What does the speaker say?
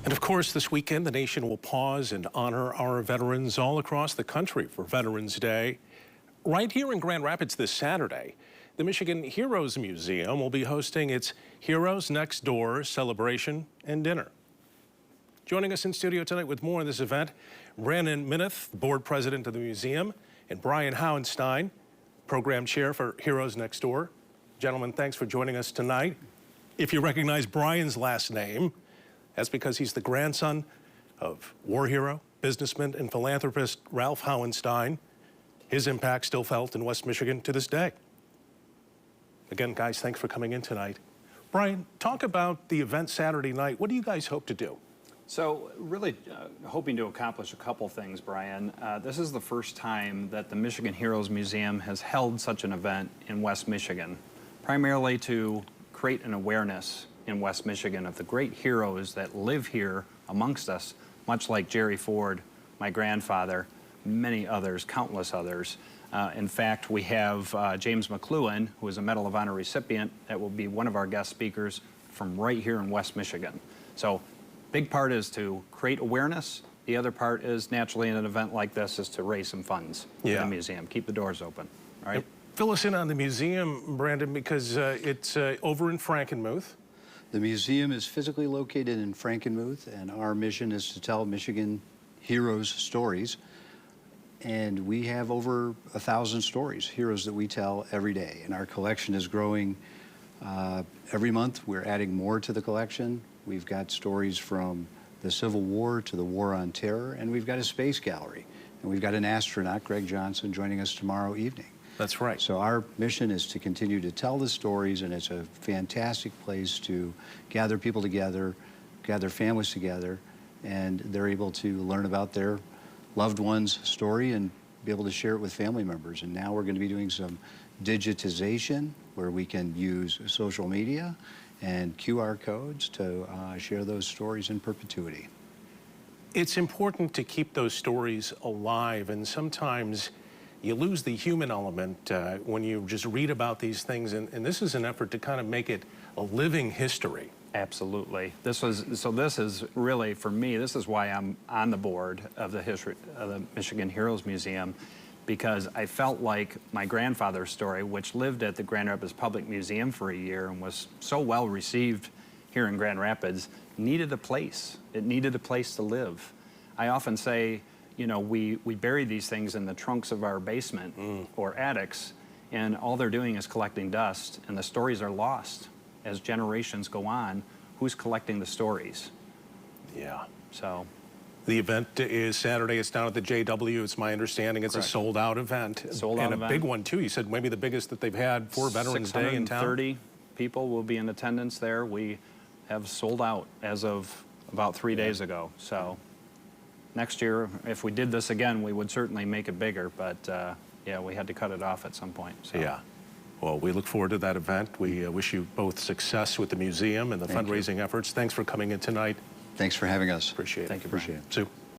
And of course, this weekend, the nation will pause and honor our veterans all across the country for Veterans Day. Right here in Grand Rapids this Saturday, the Michigan Heroes Museum will be hosting its Heroes Next Door celebration and dinner. Joining us in studio tonight with more on this event, Brandon Mineth, board president of the museum, and Brian Hauenstein, program chair for Heroes Next Door. Gentlemen, thanks for joining us tonight. If you recognize Brian's last name, that's because he's the grandson of war hero, businessman, and philanthropist Ralph Hauenstein. His impact still felt in West Michigan to this day. Again, guys, thanks for coming in tonight. Brian, talk about the event Saturday night. What do you guys hope to do? So really hoping to accomplish a couple things, Brian. This is the first time that the Michigan Heroes Museum has held such an event in West Michigan, primarily to create an awareness in West Michigan of the great heroes that live here amongst us, much like Jerry Ford, my grandfather, many others, countless others. In fact, we have James McLuhan, who is a Medal of Honor recipient, that will be one of our guest speakers from right here in West Michigan. So big part is to create awareness. The other part is, naturally, in an event like this, is to raise some funds for the museum, keep the doors open, all right? Fill us in on the museum, Brandon, because it's over in Frankenmuth. The museum is physically located in Frankenmuth, and our mission is to tell Michigan heroes' stories. And we have over 1,000 stories, heroes that we tell every day. And our collection is growing every month. We're adding more to the collection. We've got stories from the Civil War to the War on Terror, and we've got a space gallery. And we've got an astronaut, Greg Johnson, joining us tomorrow evening. That's right. So our mission is to continue to tell the stories, and it's a fantastic place to gather people together, gather families together, and they're able to learn about their loved one's story and be able to share it with family members. And now we're going to be doing some digitization where we can use social media and QR codes to share those stories in perpetuity. It's important to keep those stories alive, and sometimes you lose the human element when you just read about these things, and this is an effort to kind of make it a living history. Absolutely. This is really, for me, this is why I'm on the board of the Michigan Heroes Museum, because I felt like my grandfather's story, which lived at the Grand Rapids Public Museum for a year and was so well received here in Grand Rapids, needed a place. It needed a place to live. I often say, you know, we bury these things in the trunks of our basement or attics, and all they're doing is collecting dust, and the stories are lost. As generations go on, who's collecting the stories? Yeah. So the event is Saturday. It's down at the JW. It's my understanding it's Correct. A sold-out event. Sold-out event. And a big one, too. You said maybe the biggest that they've had for Veterans Day in town. 630 people will be in attendance there. We have sold out as of about 3 days ago. So next year, if we did this again, we would certainly make it bigger. But, yeah, we had to cut it off at some point. So. Yeah. Well, we look forward to that event. We wish you both success with the museum and the fundraising efforts. Thanks for coming in tonight. Thanks for having us. Appreciate it. Thank you, Appreciate Brian. it. Sue.